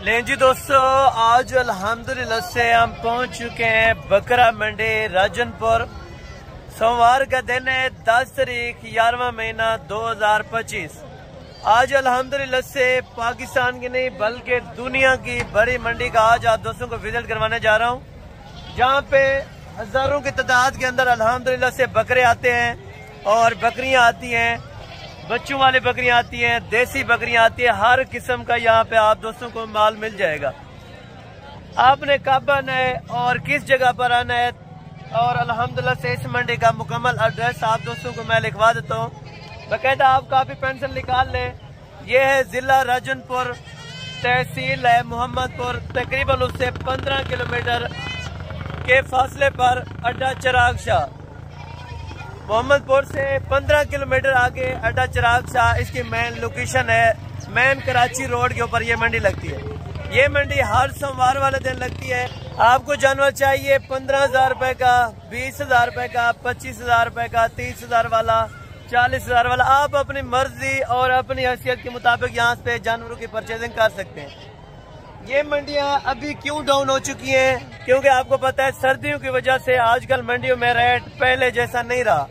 लें जी दोस्तों, आज अल्हम्दुलिल्लाह से हम पहुंच चुके हैं बकरा मंडी राजनपुर। सोमवार का दिन है 10 तारीख 11वां महीना 2025। आज अल्हम्दुलिल्लाह से पाकिस्तान की नहीं बल्कि दुनिया की बड़ी मंडी का आज आप दोस्तों को विजिट करवाने जा रहा हूं, जहां पे हजारों की तादाद के अंदर अल्हम्दुलिल्लाह से बकरे आते हैं और बकरियां आती हैं, बच्चों वाली बकरियां आती हैं, देसी बकरियां आती हैं। हर किस्म का यहाँ पे आप दोस्तों को माल मिल जाएगा। आपने कब आना है और किस जगह पर आना है और अल्हम्दुलिल्लाह से इस मंडी का मुकम्मल एड्रेस आप दोस्तों को मैं लिखवा देता हूँ। बाकायदा आप काफी पेंसिल निकाल लें। ये है जिला राजनपुर, तहसील है मोहम्मदपुर। तकरीबन उससे 15 किलोमीटर के फासले पर अड्डा चिराग शाह। मोहम्मदपुर से 15 किलोमीटर आगे अड्डा चिराग शाह इसकी मेन लोकेशन है। मेन कराची रोड के ऊपर ये मंडी लगती है। ये मंडी हर सोमवार वाले दिन लगती है। आपको जानवर चाहिए 15,000 रुपए का, 20,000 रुपए का, 25,000 रुपए का, 30,000 वाला, 40,000 वाला, आप अपनी मर्जी और अपनी हैसियत के मुताबिक यहाँ पे जानवरों की परचेजिंग कर सकते हैं। ये मंडियां अभी क्यों डाउन हो चुकी हैं? क्योंकि आपको पता है सर्दियों की वजह से आजकल मंडियों में रेट पहले जैसा नहीं रहा।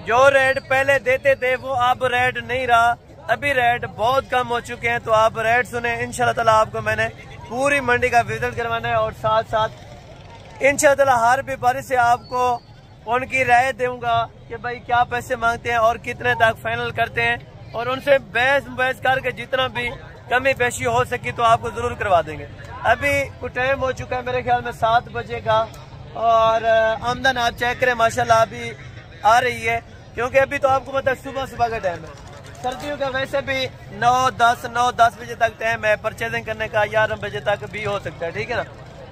जो रेट पहले देते थे वो अब रेट नहीं रहा। अभी रेट बहुत कम हो चुके हैं। तो आप रेट सुने, इंशाल्लाह ताला आपको मैंने पूरी मंडी का विजिट करवाना है और साथ साथ इंशाल्लाह ताला हर व्यापारी से आपको उनकी राय दूंगा कि भाई क्या पैसे मांगते हैं और कितने तक फाइनल करते हैं, और उनसे बहस करके जितना भी कमी पेशी हो सकी तो आपको जरूर करवा देंगे। अभी कुछ टाइम हो चुका है, मेरे ख्याल में 7 बजे का, और आमदन आप चेक करें माशाल्लाह अभी आ रही है। क्योंकि अभी तो आपको पता है सुबह का टाइम है। सर्दियों का वैसे भी 9-10 बजे तक टाइम है परचेजिंग करने का, 11 बजे तक भी हो सकता है, ठीक है ना।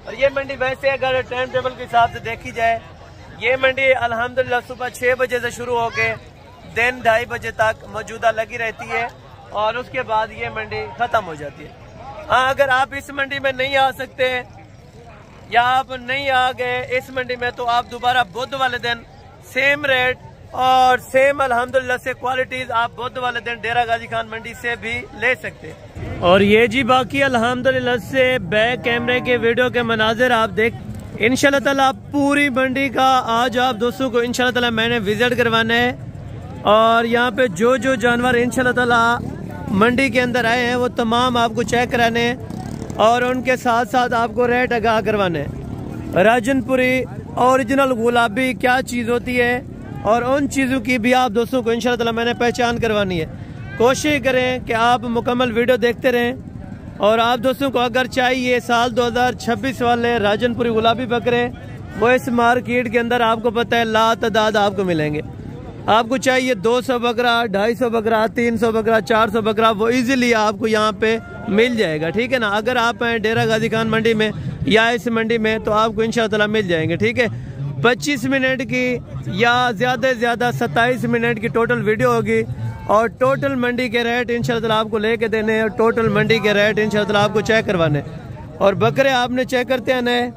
और ये मंडी वैसे अगर टाइम टेबल के हिसाब से देखी जाए, ये मंडी अल्हम्दुलिल्लाह सुबह 6 बजे से शुरू होके दिन 2:30 बजे तक मौजूदा लगी रहती है और उसके बाद ये मंडी खत्म हो जाती है। हाँ, अगर आप इस मंडी में नहीं आ सकते या आप नहीं आ गए इस मंडी में, तो आप दोबारा बुध वाले दिन सेम रेट और सेम अल्हम्दुलिल्लाह से क्वालिटीज आप बुध वाले दिन डेरा गाजी खान मंडी से भी ले सकते हैं। और ये जी बाकी अल्हम्दुलिल्लाह से बैक कैमरे के वीडियो के मनाजिर आप देख, इंशाल्लाह ताला पूरी मंडी का आज आप दोस्तों को इंशाल्लाह ताला मैंने विजिट करवाना है। और यहाँ पे जो जो जानवर इंशाल्लाह ताला मंडी के अंदर आए हैं वो तमाम आपको चेक कराने हैं और उनके साथ साथ आपको रेट आगाह करवाने हैं। राजनपुरी ओरिजिनल गुलाबी क्या चीज़ होती है और उन चीज़ों की भी आप दोस्तों को इंशाल्लाह ताला मैंने पहचान करवानी है। कोशिश करें कि आप मुकम्मल वीडियो देखते रहें। और आप दोस्तों को अगर चाहिए साल 2026 वाले राजनपुरी गुलाबी बकरे, वो इस मार्केट के अंदर आपको पता है लातादाद आपको मिलेंगे। आपको चाहिए 200 बकरा, 250 बकरा, 300 बकरा, 400 बकरा, वो इजीली आपको यहाँ पे मिल जाएगा, ठीक है ना। अगर आप हैं डेरा गाजी खान मंडी में या इस मंडी में तो आपको इंशाल्लाह ताला मिल जाएंगे, ठीक है। 25 मिनट की या ज़्यादा से ज़्यादा 27 मिनट की टोटल वीडियो होगी और टोटल मंडी के रेट इंशाल्लाह ताला आपको लेके देने हैं और टोटल मंडी के रेट इंशाल्लाह ताला आपको चेक करवाने। और बकरे आपने चेक करते आना है।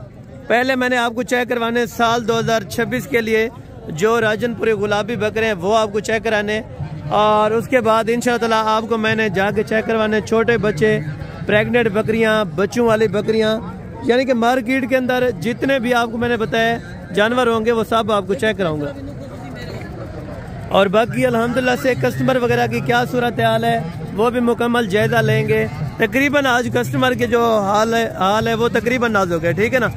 पहले मैंने आपको चेक करवाने साल 2026 के लिए जो राजनपुरी गुलाबी बकरे हैं वो आपको चेक कराने, और उसके बाद इंशाल्लाह ताला आपको मैंने जाके चेक करवाने छोटे बच्चे, प्रेग्नेंट बकरियां, बच्चों वाली बकरियां, यानी कि मार्केट के अंदर जितने भी आपको मैंने बताया जानवर होंगे वो सब आपको चेक कराऊंगा। और बाकी अल्हम्दुलिल्लाह से कस्टमर वगैरह की क्या सूरत हाल है वो भी मुकम्मल जायजा लेंगे। तकरीबन आज कस्टमर के जो हाल है वो तकरीबन नाजुक है, ठीक है ना।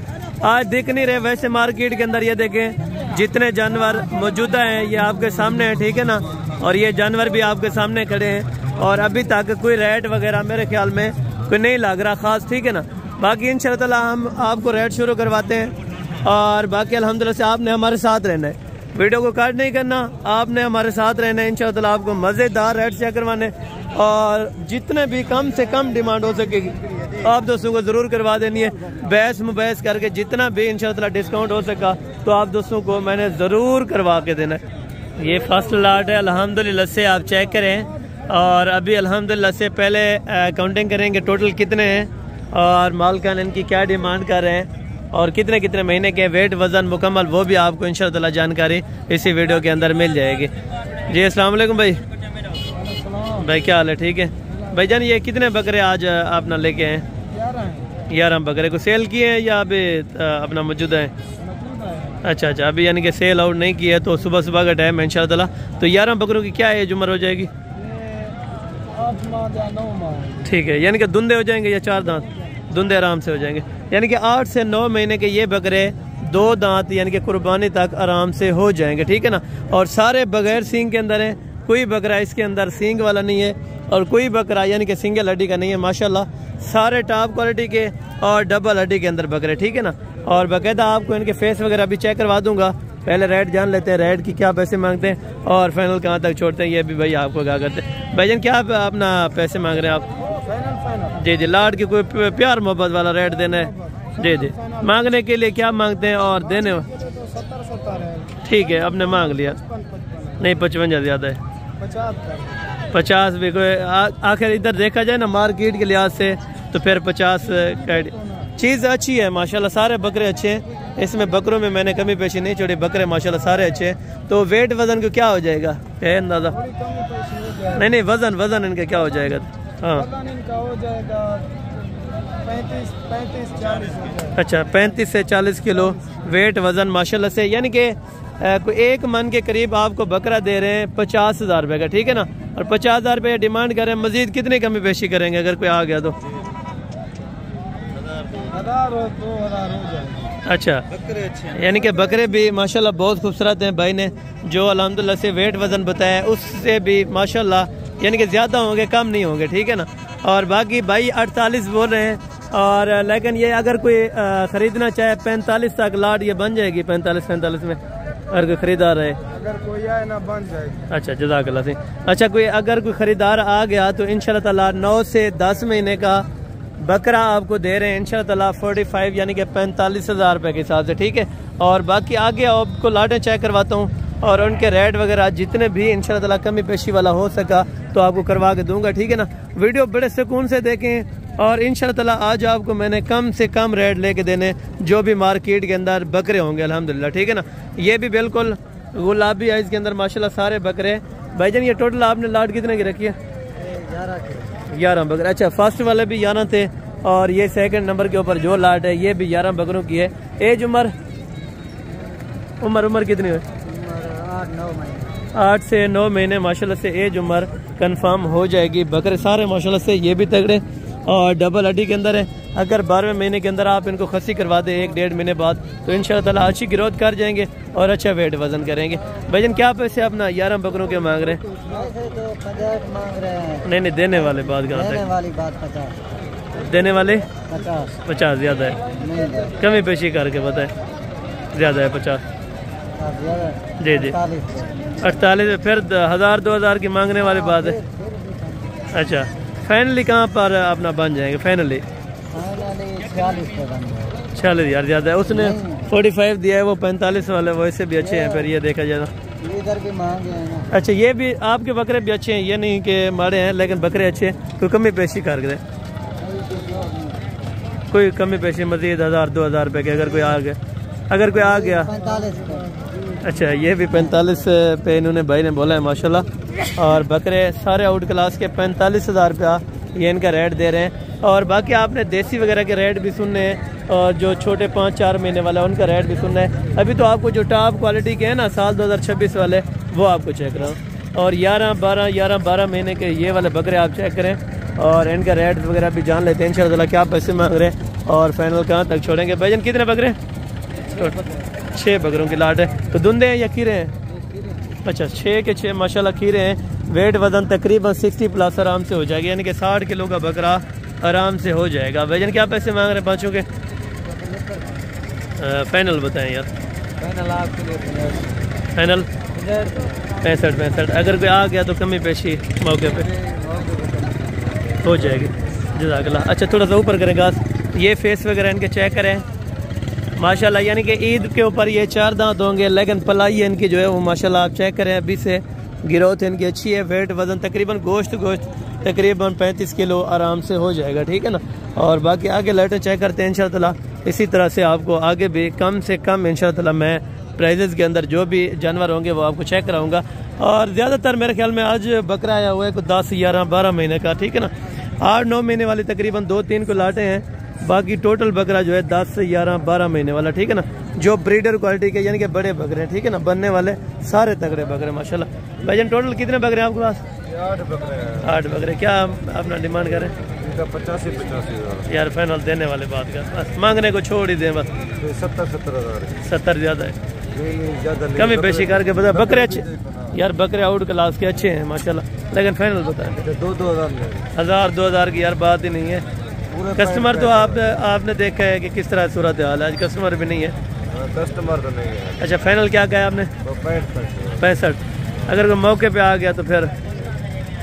आज दिख नहीं रहे, वैसे मार्केट के अंदर ये देखें जितने जानवर मौजूदा हैं ये आपके सामने है, ठीक है ना। और ये जानवर भी आपके सामने खड़े हैं और अभी तक कोई रेट वगैरह मेरे ख्याल में कोई नहीं लग रहा खास, ठीक है ना। बाकी इंशाल्लाह ताला हम आपको रेट शुरू करवाते हैं। और बाकी अल्हम्दुलिल्लाह से आपने हमारे साथ रहना है, वीडियो को कट नहीं करना, आपने हमारे साथ रहना है। इंशाल्लाह ताला आपको मज़ेदार रेट चेक करवाने और जितने भी कम से कम डिमांड हो सकेगी आप दोस्तों को ज़रूर करवा देनी है। बहस मुबहस करके जितना भी इंशाल्लाह ताला डिस्काउंट हो सका तो आप दोस्तों को मैंने ज़रूर करवा के देना है। ये फर्स्ट लाट है अल्हम्दुलिल्लाह से, आप चेक करें। और अभी अल्हम्दुलिल्लाह से पहले काउंटिंग करेंगे टोटल कितने हैं और मालकान इनकी क्या डिमांड कर रहे हैं और कितने कितने महीने के वेट वज़न मुकम्मल, वो भी आपको इंशाल्लाह ताला जानकारी इसी वीडियो के अंदर मिल जाएगी। जी अस्सलाम वालेकुम भाई। भाई क्या हाल है? ठीक है भाईजान। ये कितने बकरे आज आप ना लेके आए? 11 बकरे को सेल किए हैं या अभी अपना मौजूदा है? अच्छा अच्छा, अभी यानी कि सेल आउट नहीं किया है, तो सुबह सुबह का टाइम है इंशाल्लाह। तो 11 बकरों की क्या एज उम्र हो जाएगी? 8 माह या 9 माह। ठीक है, यानी कि धुंधे हो जाएंगे या 4 दांत? धुंधे आराम से हो जाएंगे, यानी कि 8 से 9 महीने के ये बकरे 2 दांत यानी कि कुर्बानी तक आराम से हो जाएंगे, ठीक है ना। और सारे बगैर सींग के अंदर है, कोई बकरा इसके अंदर सींग वाला नहीं है और कोई बकरा यानी कि सिंगल हड्डी का नहीं है माशाल्लाह। सारे टॉप क्वालिटी के और डबल हड्डी के अंदर बकरे, ठीक है ना। और बाकायदा आपको इनके फेस वगैरह भी चेक करवा दूंगा। पहले रेट जान लेते हैं, रेट की क्या पैसे मांगते हैं और फाइनल कहाँ तक छोड़ते हैं, ये भी भाई आपको क्या करते हैं। भाईजान क्या अपना पैसे मांग रहे हैं आप? जी जी, लाड की कोई प्यार मोहब्बत वाला रेट देना है? जी जी, मांगने के लिए क्या मांगते हैं और देने? ठीक है, आपने मांग लिया। नहीं 55 ज़्यादा है, 50 भी कोई आखिर इधर देखा जाए ना मार्केट के लिहाज से तो फिर 50 चीज़ अच्छी है माशाल्लाह। सारे बकरे अच्छे हैं, इसमें बकरों में मैंने कमी पेशी नहीं छोड़ी, बकरे माशाल्लाह सारे अच्छे हैं। तो वेट वजन को क्या हो जाएगा है अंदाज़ा? नहीं वजन इनका क्या हो जाएगा? हाँ हो जाएगा 35-40। अच्छा 35 से 40 किलो वेट वजन माशाल्लाह से, यानी कि कोई 1 मन के करीब आपको बकरा दे रहे हैं 50,000 रुपये का, ठीक है ना। और 50,000 रुपये डिमांड कर रहे हैं, मजीद कितनी कमी पेशी करेंगे अगर कोई आ गया तो? 1000-2000 हो जाएगा। अच्छा, बकरे अच्छे हैं, यानी कि बकरे भी माशाल्लाह बहुत खूबसूरत हैं। भाई ने जो अल्हम्दुलिल्लाह से वेट वजन बताया उससे भी माशाल्लाह यानी कि ज़्यादा होंगे, कम नहीं होंगे, ठीक है ना। और बाकी भाई 48 बोल रहे हैं, और लेकिन ये अगर कोई ख़रीदना चाहे 45 तक लाट ये बन जाएगी। 45 में अगर कोई खरीदार है, अगर कोई आए ना बन जाएगी। अच्छा जज़ाकल्लाह से। अच्छा कोई अगर कोई ख़रीदार आ गया तो इंशाल्लाह ताला 9 से 10 महीने का बकरा आपको दे रहे हैं इंशाल्लाह ताला 45 यानी कि 45,000 रुपये के हिसाब से, ठीक है। और बाकी आगे आपको लाटें चेक करवाता हूँ और उनके रेट वगैरह जितने भी इंशाल्लाह ताला कमी पेशी वाला हो सका तो आपको करवा के दूंगा, ठीक है ना। वीडियो बड़े सुकून से देखें और इंशाल्लाह ताला आज आपको मैंने कम से कम रेट लेके देने जो भी मार्केट के अंदर बकरे होंगे अल्हम्दुलिल्लाह, ठीक है ना। ये भी बिल्कुल गुलाबी है, इसके अंदर माशाल्लाह सारे बकरे। भाईजान ये टोटल आपने लाट कितने की रखी है? 11 बकरे। अच्छा फर्स्ट वाले भी 11 थे और ये सेकंड नंबर के ऊपर जो लाट है ये भी 11 बकरों की है। एज उम्र कितनी है? 8 से 9 महीने माशाल्लाह से एज उम्र कंफर्म हो जाएगी। बकरे सारे माशाल्लाह से ये भी तगड़े और डबल हड्डी के अंदर है। अगर 12वें महीने के अंदर आप इनको खसी करवा दें 1-1.5 महीने बाद तो इंशाल्लाह ताला अच्छी ग्रोथ कर जाएंगे और अच्छा वेट वजन करेंगे। भाईजान क्या पैसे अपना 11 बकरों के मांग रहे हैं? नहीं देने वाले बात करते हैं, देने वाले 50 ज़्यादा है, कमी पेशी करके बताए ज़्यादा है 50। जी जी 48 फिर 1000-2000 की मांगने वाली बात है। अच्छा फाइनली कहाँ पर अपना बन जाएंगे? फाइनली 46 यार ज़्यादा है, उसने 45 दिया है, वो 45 वाले वैसे भी अच्छे हैं फिर ये देखा जाए तो। इधर भी महंगे हैं ना। अच्छा ये भी आपके बकरे भी अच्छे हैं, ये नहीं कि माड़े हैं, लेकिन बकरे अच्छे हैं। कोई कमी पेशी कर दे, कोई कमी पेशी मजीद 1000-2000 रुपये की अगर कोई आ गया 45। अच्छा ये भी 45 पे इन्होंने भाई ने बोला है माशाल्लाह। और बकरे सारे आउट क्लास के 45,000 रुपया ये इनका रेट दे रहे हैं। और बाकी आपने देसी वगैरह के रेट भी सुनने हैं और जो छोटे 5-4 महीने वाला है उनका रेट भी सुनना है। अभी तो आपको जो टॉप क्वालिटी के हैं ना साल 2026 वाले वो आपको चेक रहा हूँ। और 11-12 महीने के ये वाले बकरे आप चेक करें और इनका रेट वगैरह भी जान लेते हैं इंशाल्लाह क्या पैसे मांग रहे हैं और फाइनल कहाँ तक छोड़ेंगे। भाईजान कितने बकरे? 6 बकरों की लाट है। तो धुंधे हैं या खीरे हैं? अच्छा 6 के 6 माशाल्लाह खीरे हैं। वेट वजन तकरीबन 60+ आराम से हो जाएगा, यानी कि 60 किलो का बकरा आराम से हो जाएगा। भाईजान क्या पैसे मांग रहे हैं पाँचों के? फाइनल बताएं यार। फाइनल 65। अगर कोई आ गया तो कमी पेशी मौके पे हो जाएगी। जज़ाकल्लाह। अच्छा थोड़ा सा ऊपर करें घास, ये फेस वगैरह इनके चेक करें माशाल्लाह, यानी कि ईद के ऊपर ये 4 दांत होंगे, लेकिन पलाई इनकी जो है वो माशाल्लाह आप चेक करें अभी से गिरोथ इनकी अच्छी है। वेट वजन तकरीबन गोश्त तकरीबन 35 किलो आराम से हो जाएगा, ठीक है ना। और बाकी आगे लाइटें चेक करते हैं इंशाल्लाह। इसी तरह से आपको आगे भी कम से कम इंशाल्लाह मैं प्राइजेज़ के अंदर जो भी जानवर होंगे वो आपको चेक कराऊंगा। और ज़्यादातर मेरे ख्याल में आज बकरा आया हुआ है 10, 11, 12 महीने का, ठीक है ना। 8-9 महीने वाले तकरीबन 2-3 को लाटे हैं, बाकी टोटल बकरा जो है 10 से 11-12 महीने वाला, ठीक है ना, जो ब्रीडर क्वालिटी के यानी कि बड़े बकरे हैं, ठीक है ना, बनने वाले सारे तगड़े बकरे माशाल्लाह। भाईजान टोटल कितने बकरे हैं आपके पास? 8 बकरे हैं। 8 बकरे। क्या अपना डिमांड करें? इनका 85,000 यार फाइनल देने वाले बात कर, बस मांगने को छोड़ ही दें बस। 70,000 70 ज़्यादा है, ज्यादा कमी पेशी करके बता। बकरे अच्छे यार, बकरे आउट क्लास के अच्छे हैं माशाल्लाह, लेकिन फाइनल बता। 1,000-2,000 की यार बात ही नहीं है। कस्टमर तो आपने देखा है कि किस तरह सूरत हाल है, आज कस्टमर भी नहीं है। कस्टमर तो नहीं है। अच्छा फाइनल क्या कहा आपने? 65। अगर कोई मौके पे आ गया तो फिर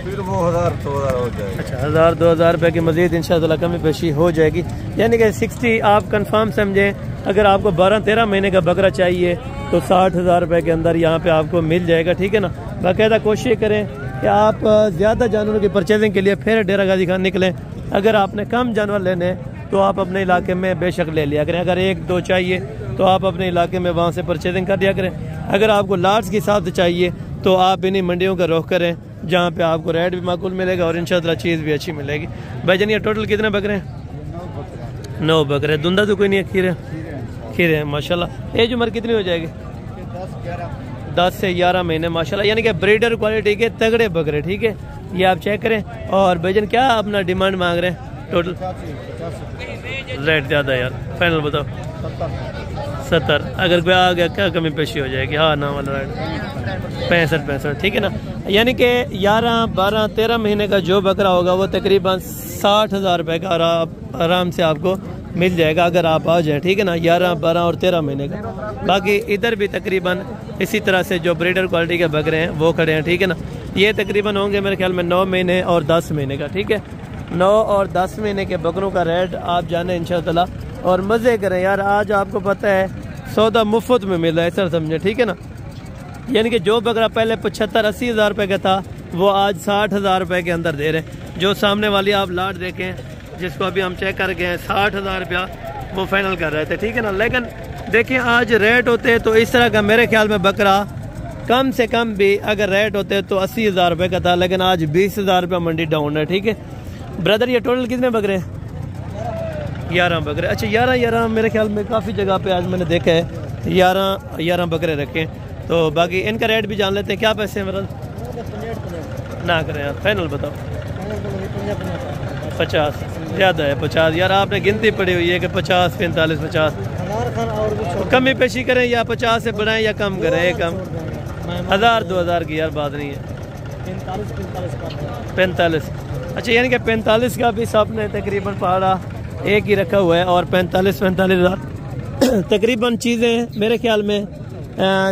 वो 1,000-2,000 हो जाएगा। अच्छा 1,000-2,000 रुपये की मजीद इंशाअल्लाह कमी पेशी हो जाएगी, यानी कि 60 आप कंफर्म समझें। अगर आपको 12-13 महीने का बकरा चाहिए तो 60,000 रुपये के अंदर यहाँ पे आपको मिल जाएगा, ठीक है ना। बाकायदा कोशिश करें कि आप ज़्यादा जानवरों की परचेजिंग के लिए फिर डेरा गाजी खान निकलें। अगर आपने कम जानवर लेने हैं तो आप अपने इलाके में बेशक ले लिया करें। अगर 1-2 चाहिए तो आप अपने इलाके में वहाँ से परचेजिंग कर दिया करें। अगर आपको लार्ज के हिसाब से चाहिए तो आप इन्हीं मंडियों का रुख करें, जहाँ पे आपको रेट भी माकूल मिलेगा और इंशाअल्लाह चीज़ भी अच्छी मिलेगी। भाईजान ये टोटल कितने बकरे हैं? 9 बकरे। धुंधा तो कोई नहीं है? खीरे हैं माशाल्लाह। एज उम्र कितनी हो जाएगी? 10 से 11 महीने माशाल्लाह, यानी कि ब्रीडर क्वालिटी के तगड़े बकरे, ठीक है। ये आप चेक करें। और भाईजान क्या अपना डिमांड मांग रहे हैं टोटल? रेट ज़्यादा यार, फाइनल बताओ। 70। अगर कोई आ गया क्या कमी पेशी हो जाएगी? हाँ ना वाला रेट 65, ठीक है ना। यानी कि 11-12-13 महीने का जो बकरा होगा वो तकरीबन 60,000 रुपये का आराम से आपको मिल जाएगा अगर आप आ जाए, ठीक है ना। 11, 12 और 13 महीने का। बाकी इधर भी तकरीबन इसी तरह से जो ब्रीडर क्वालिटी के बकरे हैं वो खड़े हैं, ठीक है ना। ये तकरीबन होंगे मेरे ख्याल में 9 महीने और 10 महीने का, ठीक है। 9 और 10 महीने के बकरों का रेट आप जाने इंशाअल्लाह और मज़े करें यार। आज आपको पता है सौदा मुफ्त में मिल रहा है, ऐसा समझे, ठीक है ना। यानी कि जो बकरा पहले 75-80 हज़ार रुपये का था वो आज 60,000 रुपये के अंदर दे रहे हैं। जो सामने वाली आप लाट देखें जिसको अभी हम चेक कर गए हैं 60,000 रुपया वो फाइनल कर रहे थे, ठीक है ना। लेकिन देखिए आज रेट होते तो इस तरह का मेरे ख्याल में बकरा कम से कम भी अगर रेट होते तो 80,000 रुपये का था, लेकिन आज 20,000 रुपया मंडी डाउन है, ठीक है। ब्रदर ये टोटल कितने बकरे हैं? 11 बकरे। अच्छा 11 मेरे ख्याल में काफ़ी जगह पे आज मैंने देखा है 11 बकरे रखे। तो बाकी इनका रेट भी जान लेते हैं। क्या पैसे हैं मेरा? ना करें यार, फाइनल बताओ। 50 ज़्यादा है। 50 यार आपने गिनती पड़ी हुई है कि 50, 45, 50 कमी पेशी करें या 50 से बढ़ाएं या कम करें? एक कम 1,000-2,000 की यार बात नहीं है। 45। अच्छा यानी कि 45 का भी सबने तकरीबन पहाड़ा एक ही रखा हुआ है और 45 हज़ार तकरीबन चीज़ें मेरे ख्याल में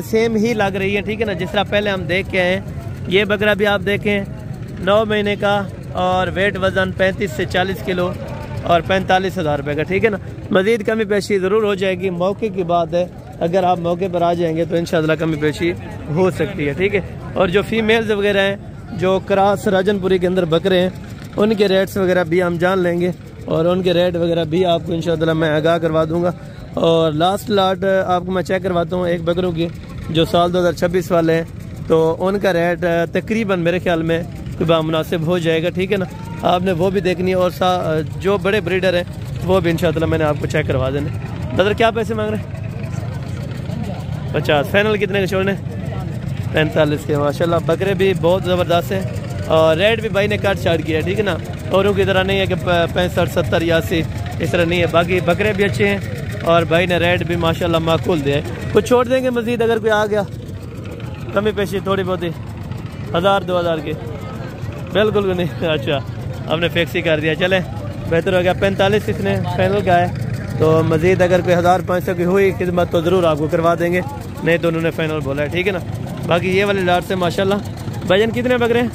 सेम ही लग रही है, ठीक है ना। जिस तरह पहले हम देख के आए, ये बकरा भी आप देखें 9 महीने का और वेट वज़न 35 से 40 किलो और 45,000 रुपये का, ठीक है ना। मज़ीद कमी पेशी ज़रूर हो जाएगी, मौके की बात है। अगर आप मौके पर आ जाएंगे तो इंशाअल्लाह कमी पेशी हो सकती है, ठीक है। और जो फीमेल्स वगैरह हैं जो क्रॉस राजनपुरी के अंदर बकरे हैं उनके रेट्स वगैरह भी हम जान लेंगे और उनके रेट वगैरह भी आपको इंशाअल्लाह मैं आगाह करवा दूंगा। और लास्ट लाट आपको मैं चेक करवाता हूँ एक बकरों की जो साल 2026 वाले हैं, तो उनका रेट तकरीबन मेरे ख्याल में कोई मुनासिब हो जाएगा, ठीक है ना। आपने वो भी देखनी है और जो बड़े ब्रीडर हैं वो भी इंशाअल्लाह मैंने आपको चेक करवा देने। ब्रदर क्या पैसे मांग रहे हैं? 50। फाइनल कितने के छोड़ने? 45 के। माशाल्लाह बकरे भी बहुत ज़बरदस्त हैं और रेट भी भाई ने काट चाट किया है, ठीक है ना। औरों की तरह नहीं है कि 65, 70 या 80 इस तरह नहीं है। बाकी बकरे भी अच्छे हैं और भाई ने रेट भी माशाल्लाह माकूल दिया है। कुछ छोड़ देंगे मज़ीद अगर कोई आ गया? कमी पेशी थोड़ी बहुत ही 1,000-2,000 की? बिल्कुल नहीं। अच्छा आपने फिक्स ही कर दिया, चले बेहतर हो गया। 45 इसने फाइनल का है, तो मज़ीद अगर कोई 1,500 की हुई खिदमत तो ज़रूर आपको करवा देंगे, नहीं तो उन्होंने फाइनल बोला है, ठीक है ना। बाकी ये वाले लाट से माशाल्लाह। भाईजान कितने बकरे हैं?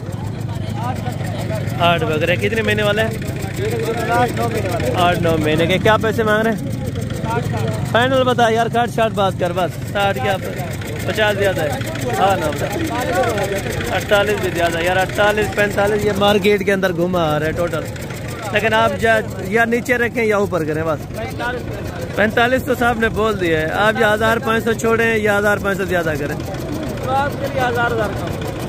8 बकरे। कितने महीने वाले हैं? 8-9 महीने के। क्या पैसे मांग रहे हैं? फाइनल बता यार, काट शाट बात कर बस। 60 क्या 50 ज़्यादा है? हाँ ना 48 भी ज़्यादा यार। 48-45 ये मार्केट के अंदर घुमा आ रहा है टोटल। लेकिन आप या नीचे रखें या ऊपर करें बस। 45 तो साहब ने बोल दिया है। आप या 1,500 छोड़ें या 1,500 ज़्यादा करें। 1000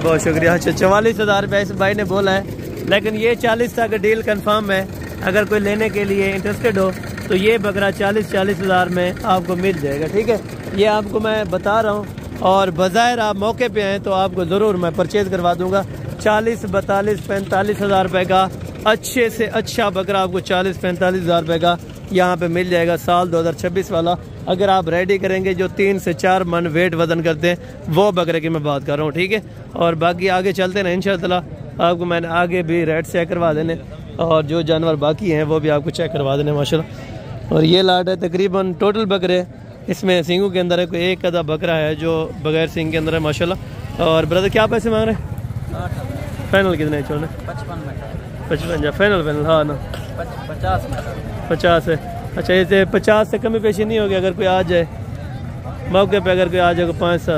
बहुत शुक्रिया। अच्छा 44,000 रुपये इस भाई ने बोला है लेकिन ये 40 तक डील कंफर्म है। अगर कोई लेने के लिए इंटरेस्टेड हो तो ये बकरा 40 हज़ार में आपको मिल जाएगा। ठीक है, ये आपको मैं बता रहा हूँ, और बज़ाहिर आप मौके पे आएँ तो आपको ज़रूर मैं परचेज़ करवा दूँगा। 40, 42, 45 हज़ार रुपये का अच्छे से अच्छा बकरा आपको 40-45 हज़ार रुपये का यहाँ पे मिल जाएगा। साल 2026 वाला अगर आप रेडी करेंगे, जो 3 से 4 मन वेट वज़न करते हैं, वो बकरे की मैं बात कर रहा हूँ। ठीक है, और बाकी आगे चलते ना इंशाअल्लाह आपको मैंने आगे भी रेट चेक करवा देने, और जो जानवर बाकी हैं वो भी आपको चेक करवा देने माशाल्लाह। और ये लाट है तकरीबन टोटल बकरे, इसमें सींगों के अंदर है कोई एक आधा बकरा है जो बगैर सींग के अंदर है माशाल्लाह। और ब्रदर क्या पैसे मांग रहे हैं? फाइनल कितने छोड़ने? 55 फाइनल हाँ ना 50 है। अच्छा, इसे 50 से कमी पेशी नहीं होगी? अगर कोई आ जाए मौके पे, अगर कोई आ जाए 500,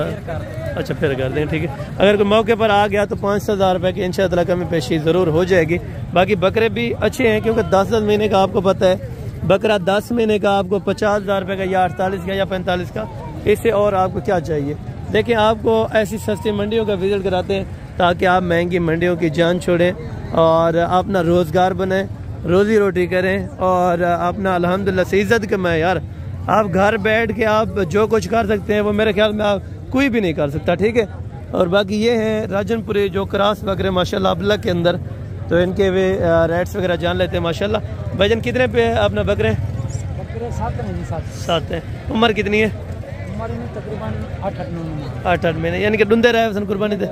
अच्छा फिर कर दें। ठीक है, अगर कोई मौके पर आ गया तो 5,000 रुपये की इंशाअल्लाह कमी पेशी ज़रूर हो जाएगी। बाकी बकरे भी अच्छे हैं, क्योंकि 10 महीने का आपको पता है बकरा 10 महीने का आपको 50,000 रुपये का या 48 का या 45 का, इससे और आपको क्या चाहिए। देखिए, आपको ऐसी सस्ती मंडियों का विजिट कराते हैं ताकि आप महंगी मंडियों की जान छोड़ें और अपना रोज़गार बनाएं, रोज़ी रोटी करें और अपना अल्हम्दुलिल्लाह से इज़्ज़त कमाएं। यार, आप घर बैठ के आप जो कुछ कर सकते हैं वो मेरे ख्याल में आप कोई भी नहीं कर सकता। ठीक है, और बाकी ये है राजनपुरी जो क्रॉस बकरे माशाल्लाह अबला के अंदर, तो इनके वे रेट्स वगैरह जान लेते हैं माशाल्लाह। भाईजान कितने पे अपना बकरे? 7 हैं। उम्र कितनी है? तकरीबन 8 महीने, यानी कि डुंदे रहे सन कुर्बानी थे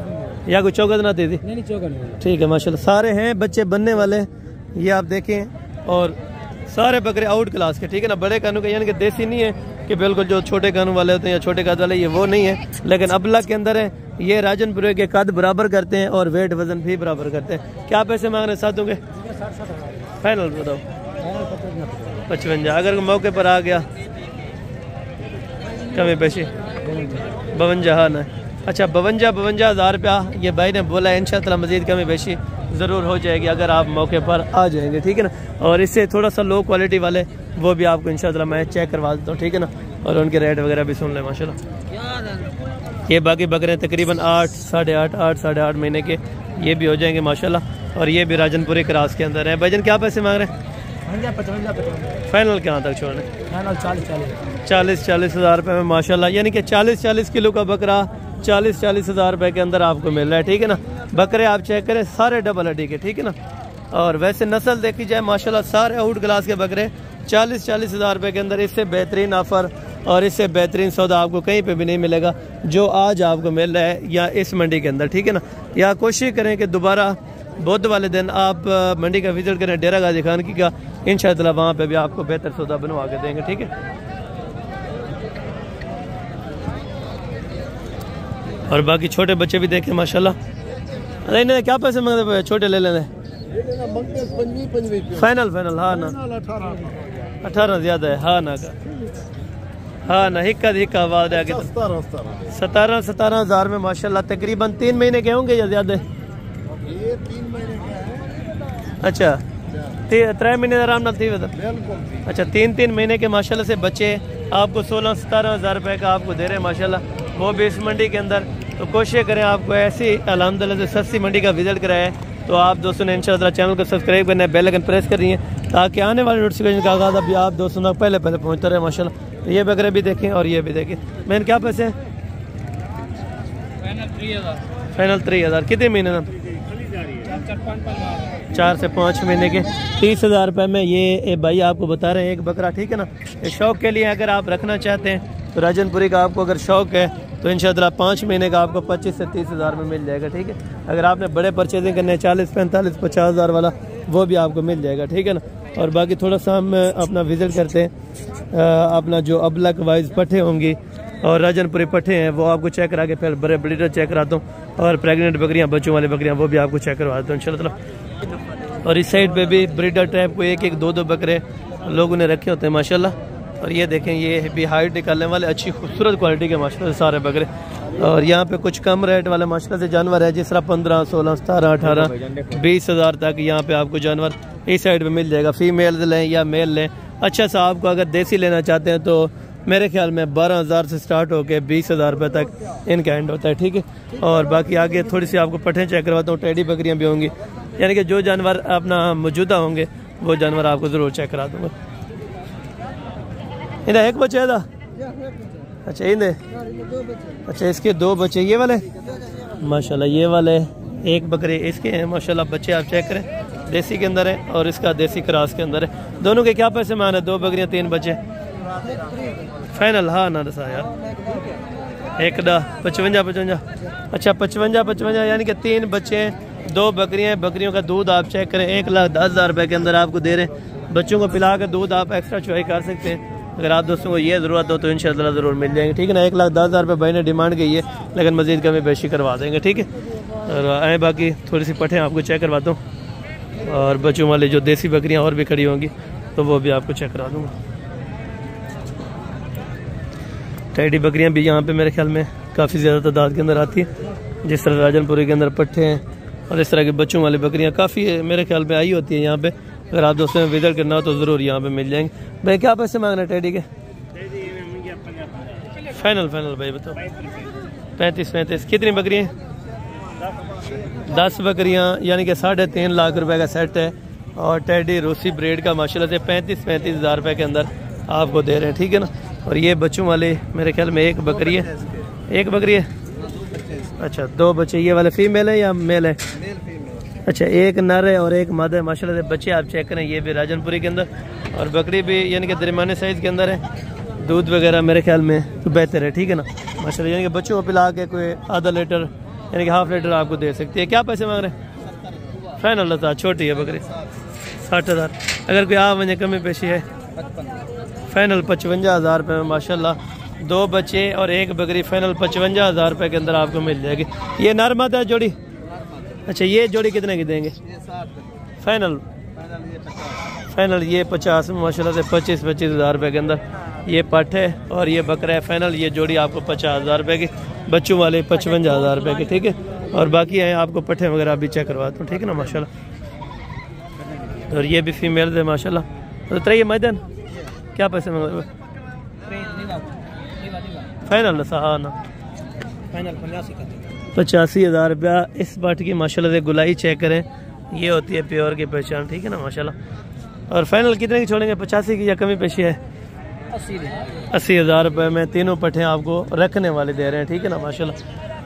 या कोई चौकत ना दी थी? नहीं, चौकत। ठीक है माशाल्लाह, सारे हैं बच्चे बनने वाले, ये आप देखें, और सारे बकरे आउट क्लास के। ठीक है ना, बड़े कानून के, यानी कि देसी नहीं है कि बिल्कुल जो छोटे कानून वाले होते हैं या छोटे कद वाले, ये वो नहीं है, लेकिन अबला के अंदर है। ये राजनपुरे के कद बराबर करते हैं और वेट वजन भी बराबर करते हैं। क्या पैसे मांग रहे हैं साथों के? फाइनल बताओ। 55। अगर मौके पर आ गया कमी पेशी 52 हाँ ना। अच्छा, 52 हज़ार रुपया ये भाई ने बोला है, इंशाअल्लाह मज़ीद कमी पेशी ज़रूर हो जाएगी अगर आप मौके पर आ जाएंगे। ठीक है ना, और इससे थोड़ा सा लो क्वालिटी वाले वो भी आपको इंशाअल्लाह मैं चेक करवा देता हूँ। ठीक है ना, और उनके रेट वगैरह भी सुन लें माशाल्लाह। ये बाकी बकरे तकरीबन 8, 8.5 महीने के ये भी हो जाएंगे माशाल्लाह, और ये भी राजनपुरी क्रास के अंदर है। भाईजान क्या पैसे मांग रहे हैं? 55। फाइनल कहाँ तक छोड़ने? 40 हज़ार रुपये में माशाल्लाह, यानी कि 40 किलो का बकरा 40 हज़ार रुपये के अंदर आपको मिल रहा है। ठीक है ना, बकरे आप चेक करें सारे डबल हड्डी के। ठीक है ना, और वैसे नस्ल देखी जाए माशाल्लाह सारे आउट क्लास के बकरे 40 हज़ार रुपये के अंदर। इससे बेहतरीन ऑफर और इससे बेहतरीन सौदा आपको कहीं पे भी नहीं मिलेगा जो आज आपको मिल रहा है या इस मंडी के अंदर। ठीक है ना, या कोशिश करें कि दोबारा बुध वाले दिन आप मंडी का विजिट करें, डेरा गाजी खान की का, इंशाअल्लाह वहाँ पे भी आपको बेहतर सौदा बनवा के देंगे। ठीक है, और बाकी छोटे बच्चे भी देखें माशाल्लाह। अरे इन्हें क्या पैसे मांगते? छोटे ले लेने फाइनल हाँ ना 18 ज़्यादा है हाँ ना का हाँ ना हिक्का आवाज है 17 हज़ार में माशाल्लाह। तकरीबन 3 महीने के होंगे या ज़्यादा? ये 3 महीने का है। अच्छा, 3 महीने आराम ना थी। अच्छा, 3 महीने के माशाल्लाह से बच्चे आपको 16-17 हज़ार रुपये का आपको दे रहे हैं माशाल्लाह, वो भी इस मंडी के अंदर। तो कोशिश करें आपको ऐसी अल्हम्दुलिल्लाह से सस्ती मंडी का विजिट कराए। तो आप दोस्तों ने इंशाअल्लाह चैनल को सब्सक्राइब करना है, बेल आइकन प्रेस कर रही है ताकि आने वाले नोटिफिकेशन का आगाज़ अभी आप दोस्तों तक पहले पहुँचता रहे माशाल्लाह। तो ये बकरे भी देखें और ये भी देखें। मैंने क्या पैसे? फाइनल 3,000। कितने महीने ना? 4 से 5 महीने के 30 हज़ार रुपये में ये भाई आपको बता रहे हैं एक बकरा। ठीक है ना, ये शौक के लिए अगर आप रखना चाहते हैं तो राजनपुरी का आपको अगर शौक है तो इंशाअल्लाह 5 महीने का आपको 25 से 30 हज़ार में मिल जाएगा। ठीक है, अगर आपने बड़े परचेजिंग करने 40, 45, 50 हज़ार वाला वो भी आपको मिल जाएगा। ठीक है ना, और बाकी थोड़ा सा हम अपना विजिट करते हैं अपना जो अबलक वाइज पट्ठे होंगी और राजनपुरी पट्ठे हैं वो आपको चेक करा के फिर बड़े ब्रीडर चेक कराता हूँ, और प्रेग्नेंट बकरियाँ बच्चों वाली बकरियाँ वो भी आपको चेक करवा देता हूँ इंशाल्लाह। और इस साइड पे भी ब्रीडर टाइप को 1-1, 2-2 बकरे लोगों ने रखे होते हैं माशाल्लाह। और ये देखें, ये भी हाइट निकालने वाले अच्छी खूबसूरत क्वालिटी के माशाल्लाह से सारे बकरे। और यहाँ पे कुछ कम रेट वाले माशाल्लाह से जानवर है, जिस तरह 15, 16, 17, 18, 20 हज़ार तक यहाँ पे आपको जानवर इस साइड पे मिल जाएगा। फीमेल लें या मेल लें, अच्छा सा आपको अगर देसी लेना चाहते हैं तो मेरे ख्याल में 12 हज़ार से स्टार्ट होकर 20 हज़ार रुपये तक इनका एंड होता है। ठीक है, और बाकी आगे थोड़ी सी आपको पट्ठे चेक करवाता हूँ, टेडी बकरियाँ भी होंगी यानी कि जो जानवर अपना मौजूदा होंगे वो जानवर आपको ज़रूर चेक करा दूँगा। इन्हें एक बच्चा है था, अच्छा इन्हें, अच्छा इसके 2 बच्चे ये वाले माशाल्लाह, ये वाले एक बकरे इसके हैं माशाल्लाह। बच्चे आप चेक करें, देसी के अंदर है और इसका देसी क्रॉस के अंदर है। दोनों के क्या पैसे मान है? 2 बकरियां 3 बच्चे फाइनल। हाँ ना दसा यार, एक 55। अच्छा 55 यानी कि 3 बच्चे 2 बकरियां। बकरियों का दूध आप चेक करें 1,10,000 रुपये के अंदर आपको दे रहे हैं। बच्चों को पिला कर दूध आप एक्स्ट्रा चॉइस कर सकते हैं। अगर आप दोस्तों को ये ज़रूरत हो तो इंशाल्लाह ज़रूर मिल जाएंगे, ठीक है ना। 1,10,000 रुपये भाई ने डिमांड की है, लेकिन मज़ीद कमी बेशी करवा देंगे, ठीक है। और आए बाकी थोड़ी सी पठें आपको चेक करवाता हूँ, और बच्चों वाले जो देसी बकरियाँ और भी खड़ी होंगी तो वो भी आपको चेक करा दूँगा। टैडी बकरियाँ भी यहाँ पे मेरे ख्याल में काफ़ी ज़्यादा तादाद के अंदर आती है। जिस तरह राजनपुरी के अंदर पट्ठे हैं और इस तरह के बच्चों वाली बकरियाँ काफ़ी मेरे ख्याल में आई होती है यहाँ पे। अगर आप दोस्तों में विजिट करना हो तो ज़रूर यहाँ पे मिल जाएंगे। भाई क्या पैसे मांग रहे हैं टैडी के? फाइनल भाई बताओ। 35। कितनी बकरियाँ? 10 बकरियाँ, यानी कि 3.5 लाख रुपए का सेट है। और टैडी रूसी ब्रेड का माशाल्लाह से 35 हज़ार रुपये के अंदर आपको दे रहे हैं, ठीक है ना। और ये बच्चों वाले मेरे ख्याल में एक बकरी है। अच्छा 2 बच्चे, ये वाले फीमेल है या मेल है? अच्छा एक नर है और एक मादा है माशाल्लाह से। बच्चे आप चेक करें, ये भी राजनपुरी के अंदर, और बकरी भी यानी कि दरमियाने साइज़ के अंदर है। दूध वगैरह मेरे ख्याल में तो बेहतर है, ठीक है ना माशाल्लाह। यानी कि बच्चों को पिला के कोई आधा लीटर यानी कि हाफ लीटर आपको दे सकती है। क्या पैसे मांग रहे हैं? फाइनल लता छोटी है बकरी 60,000। अगर कोई आप वजह कमी पेशी है फाइनल 55,000 रुपये में माशाल्लाह। 2 बच्चे और एक बकरी फाइनल 55,000 रुपये के अंदर आपको मिल जाएगी। ये नर मादा है जोड़ी? अच्छा ये जोड़ी कितने की देंगे? फाइनल ये 50 माशाल्लाह से 25 हज़ार रुपये के अंदर ये पट है और ये बकरा है। फाइनल ये जोड़ी आपको 50,000 रुपये की, बच्चों वाले 55,000 रुपये की, ठीक है। और बाकी हैं आपको पट्ठे वगैरह भी चेक करवाता हूँ, ठीक है ना माशाल्लाह। और ये भी फीमेल है माशाल्लाह। तो तरह मैदान क्या पैसे मांग? फाइनल हाँ ना 85,000 रुपया इस बाट की माशाल्लाह से। गुलाई चेक करें, ये होती है प्योर की पहचान, ठीक है ना माशाल्लाह। और फाइनल कितने की छोड़ेंगे? 85 की या कमी पेशी है? 80,000 रुपये में तीनों पट्ठे आपको रखने वाले दे रहे हैं, ठीक है ना माशाल्लाह।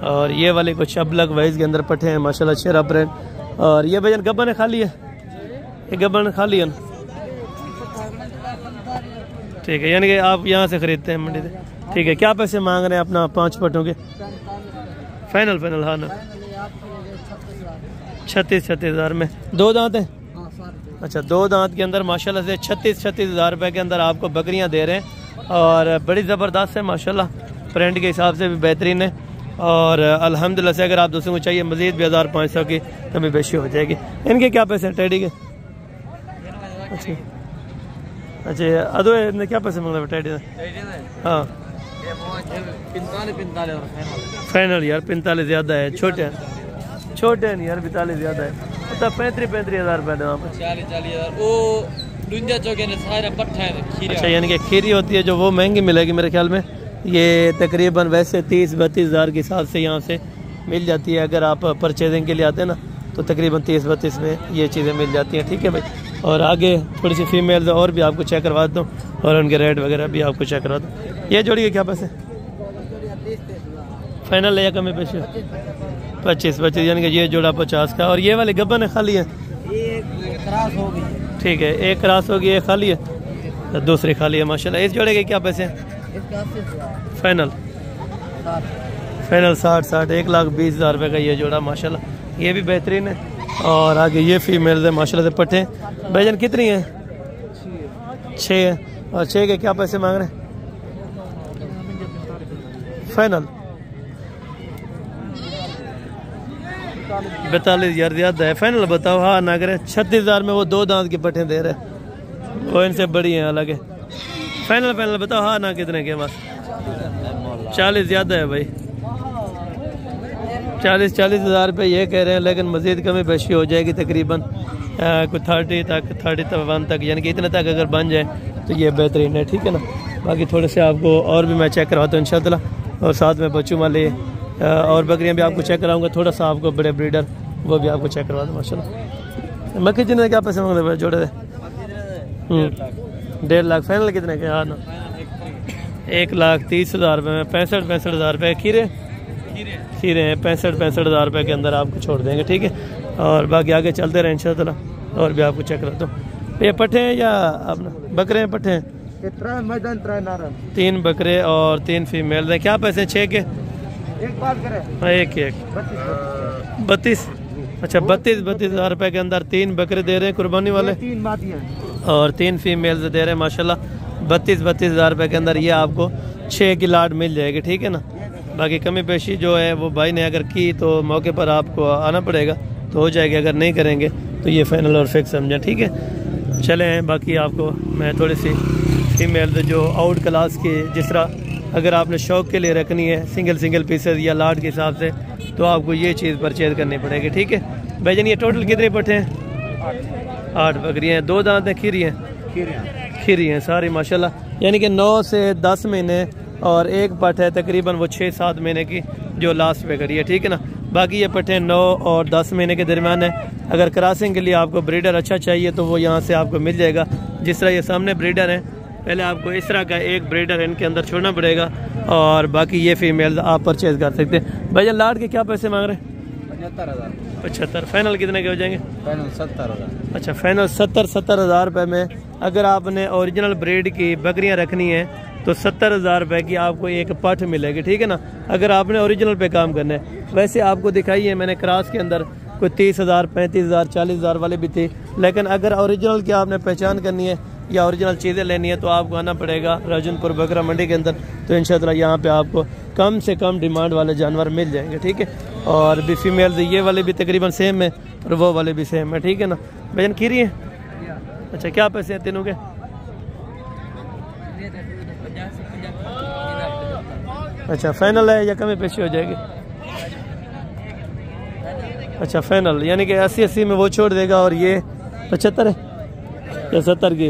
और ये वाले कुछ अबलग वाइज के अंदर पट्ठे हैं माशाल्लाह, शेरा ब्रांड। और ये भजन गब्बन खाली है, ये गब्बन खाली है ना, ठीक है। यानी कि आप यहाँ से खरीदते हैं मंडी से, ठीक है। क्या पैसे मांग रहे हैं अपना 5 पट्टों के? फाइनल हाँ ना 36,000 में। 2 दांत हैं? अच्छा 2 दांत के अंदर माशाल्लाह से 36,000 रुपये के अंदर आपको बकरियां दे रहे हैं। और बड़ी ज़बरदस्त है माशाल्लाह, प्रिंट के हिसाब से भी बेहतरीन है। और अल्हम्दुलिल्लाह से अगर आप दोस्तों को चाहिए मज़ीद भी 1,500 की कमी बेशी हो जाएगी। इनके क्या पैसे हैं टैडी के? अच्छा अदो ने क्या पैसे मांग रहे टैडी ने? हाँ 45 फाइनल यार 45 ज़्यादा है, छोटे हैं नहीं यार, 45 ज़्यादा है। मतलब 35,000 रुपये वहाँ पर 40,000 वो डुंजा चौके ने सारा पट्टा है। अच्छा यानी कि खीरी होती है जो वो महंगी मिलेगी मेरे ख्याल में। ये तकरीबन वैसे 30-32 हज़ार के हिसाब से यहाँ से मिल जाती है। अगर आप परचेजिंग के लिए आते हैं ना तो तकरीबन 30-32 में ये चीज़ें मिल जाती हैं, ठीक है भाई। और आगे थोड़ी सी फीमेल और भी आपको चेक करवा दूँ और उनके रेट वगैरह भी आपको चेक करवा दूँ। ये जोड़ी के क्या पैसे? फाइनल है या कमी पैसे? 25 यानी कि ये जोड़ा 50 का। और ये वाली गब्बन है खाली है? ठीक है, एक क्रॉस होगी, एक खाली है, दूसरी खाली है माशाल्लाह। इस जोड़े के क्या पैसे हैं? फाइनल 60 1,20,000 रुपये का ये जोड़ा माशाल्लाह, ये भी बेहतरीन है। और आगे ये फीमेल है माशाल्लाह से पट्टे। बैजन कितनी है? 6 है। और 6 के क्या पैसे मांग रहे हैं? फाइनल 42,000 ज़्यादा है। फाइनल बताओ हाँ ना करे। 36,000 में वो 2 दांत के पट्टे दे रहे, वो इनसे बड़ी हैं अलग है। फाइनल बताओ हाँ ना कितने के पास? 40 ज़्यादा है भाई, 40,000 रुपये ये कह रहे हैं, लेकिन मज़ीद कमी बेशी हो जाएगी तकरीबन कुछ 30 तक 31 तक, यानी कि इतने तक अगर बन जाए तो ये बेहतरीन है, ठीक है ना। बाकी थोड़े से आपको और भी मैं चेक करवाता हूँ इंशाअल्लाह, और साथ में बच्चों वाले और बकरियां भी आपको चेक कराऊंगा। थोड़ा सा आपको बड़े ब्रीडर वो भी आपको चेक करवा दो माशाल्लाह। मक्खी जिन्हें क्या पैसे मांग रहे जोड़े दे? 1.5 लाख। फाइनल कितने के? हाँ ना 1,30,000 रुपये में 65,000 रुपये। खीरे खीरे हैं 65,000 रुपये के अंदर आपको छोड़ देंगे, ठीक है। और बाकी आगे चलते रहे इंशाअल्लाह, और भी आपको चेक करता हूँ। ये पट्ठे हैं या अपना बकरे हैं? पट्ठे हैं 3 बकरे और 3 फीमेल हैं। क्या पैसे 6 के? एक 32। अच्छा 32,000 रुपये के अंदर 3 बकरे दे रहे हैं कुर्बानी वाले, 3 बातियां और 3 फीमेल दे रहे हैं माशाल्लाह। 32,000 रुपये के अंदर ये आपको 6 की लाट मिल जाएगी, ठीक है ना। बाकी कमी पेशी जो है वो भाई ने अगर की तो मौके पर आपको आना पड़ेगा तो हो जाएगी, अगर नहीं करेंगे तो ये फाइनल और फिक्स समझें, ठीक है। चले हैं बाकी आपको मैं थोड़ी सी फीमेल जो आउट क्लास की, जिस तरह अगर आपने शौक के लिए रखनी है सिंगल पीसेस या लाट के हिसाब से, तो आपको ये चीज़ परचेज करनी पड़ेगी, ठीक है। भाईजान ये टोटल कितने पट्टे हैं? 8 बकरियाँ हैं। 2 दांत हैं, खीरी हैं? खीरी हैं सारी माशाल्लाह, यानी कि 9 से 10 महीने, और एक पट है तकरीबन वो 6-7 महीने की जो लास्ट पे करी है, ठीक है ना। बाकी ये पट्टे 9 और 10 महीने के दरमियान है। अगर क्रॉसिंग के लिए आपको ब्रीडर अच्छा चाहिए तो वो यहाँ से आपको मिल जाएगा। जिस तरह ये सामने ब्रीडर है, पहले आपको इस तरह का एक ब्रीडर इनके अंदर छोड़ना पड़ेगा, और बाकी ये फीमेल आप परचेज कर सकते हैं। भैया लाट के क्या पैसे मांग रहे हैं? 75,000। फाइनल कितने के हो जाएंगे? फाइनल 70,000। अच्छा फाइनल 70,000 रुपये में अगर आपने ओरिजिनल ब्रीड की बकरियां रखनी है तो 70,000 रुपये की आपको एक पठ मिलेगी, ठीक है ना। अगर आपने ओरिजिनल पे काम करना है, वैसे आपको दिखाई है मैंने क्रॉस के अंदर कोई 30,000, 35,000, 40,000 वाले भी थे, लेकिन अगर ओरिजिनल की आपने पहचान करनी है या ओरिजिनल चीज़ें लेनी है तो आपको आना पड़ेगा राजनपुर बकरा मंडी के अंदर। तो इंशाअल्लाह यहाँ पे आपको कम से कम डिमांड वाले जानवर मिल जाएंगे, ठीक है। और भी फीमेल ये वाले भी तकरीबन सेम है और वो वाले भी सेम है, ठीक है ना। भजन खीरी है? अच्छा क्या पैसे हैं तीनों के? अच्छा फाइनल है या कमी पेशी हो जाएगी? अच्छा फाइनल, यानी कि 80 में वो छोड़ देगा, और ये 75 है या 70 की?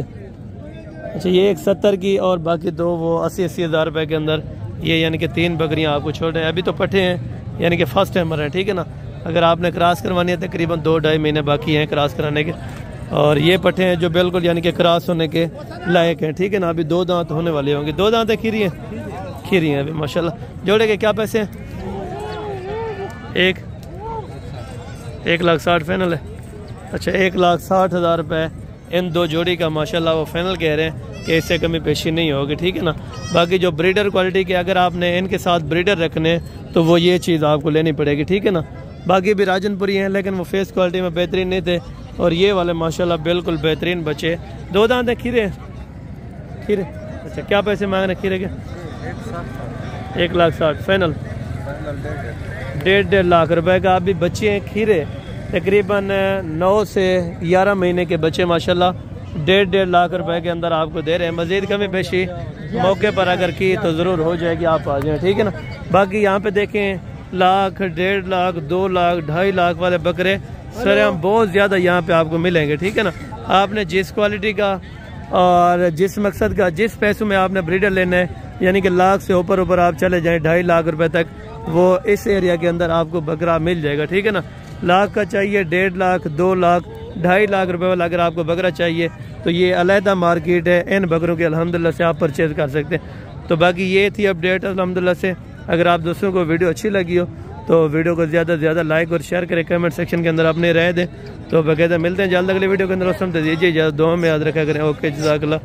अच्छा ये एक 70 की और बाकी 2 वो 80 हज़ार रुपये के अंदर ये, यानी कि 3 बकरियां आपको छोड़ रहे हैं। अभी तो पट्टे हैं, यानी कि फर्स्ट टाइमर है, ठीक है ना। अगर आपने क्रॉस करवानी है तकरीबन 2-2.5 महीने बाकी हैं क्रॉस कराने के, और ये पट्टे हैं जो बिल्कुल यानी कि क्रॉस होने के लायक हैं, ठीक है ना। अभी 2 दांत होने वाले होंगे। 2 दांत है, खीरी हैं? खीरी हैं अभी माशाल्लाह। जोड़े के क्या पैसे हैं? 1,60,000 फाइनल है। अच्छा 1,60,000 रुपये इन 2 जोड़ी का माशाल्लाह वो फाइनल कह रहे हैं कि इससे कमी पेशी नहीं होगी, ठीक है ना। बाकी जो ब्रीडर क्वालिटी के अगर आपने इनके साथ ब्रीडर रखने तो वो ये चीज़ आपको लेनी पड़ेगी, ठीक है ना। बाकी भी राजनपुरी हैं लेकिन वो फेस क्वालिटी में बेहतरीन नहीं थे, और ये वाले माशाल्लाह बिल्कुल बेहतरीन बच्चे। 2 दांत है, खीरे खीरे। अच्छा क्या पैसे मांग रहे खीरे के? 1,60,000 फाइनल। 1.5 लाख रुपए का अभी बच्चे हैं खीरे, तकरीबन 9 से 11 महीने के बच्चे माशाल्लाह 1.5 लाख रुपए के अंदर आपको दे रहे हैं। मजीद कमी पेशी मौके पर अगर की तो ज़रूर हो जाएगी, आप आ जाएं, ठीक है ना। बाकी यहाँ पे देखें 1,00,000, 1.5 लाख, 2 लाख, 2.5 लाख वाले बकरे सरेआम बहुत ज़्यादा यहाँ पे आपको मिलेंगे, ठीक है ना। आपने जिस क्वालिटी का और जिस मकसद का, जिस पैसों में आपने ब्रीडर लेना है, यानी कि लाख से ऊपर आप चले जाएँ 2.5 लाख रुपए तक, वो इस एरिया के अंदर आपको बकरा मिल जाएगा, ठीक है ना। लाख का चाहिए 1.5 लाख, 2 लाख, 2.5 लाख रुपए वाला अगर आपको बकरा चाहिए तो ये अलहदा मार्केट है, इन बकरों की अल्हम्दुलिल्लाह से आप परचेज़ कर सकते हैं। तो बाकी ये थी अपडेट अल्हम्दुलिल्लाह से। अगर आप दोस्तों को वीडियो अच्छी लगी हो तो वीडियो को ज़्यादा से ज़्यादा लाइक और शेयर करें, कमेंट सेक्शन के अंदर अपने राय दें। तो बाकायदा मिलते हैं जल्द अगले वीडियो के अंदर। दीजिए इजाज़त, दुआ में याद रखा करें। ओके जज़ाकल्लाह।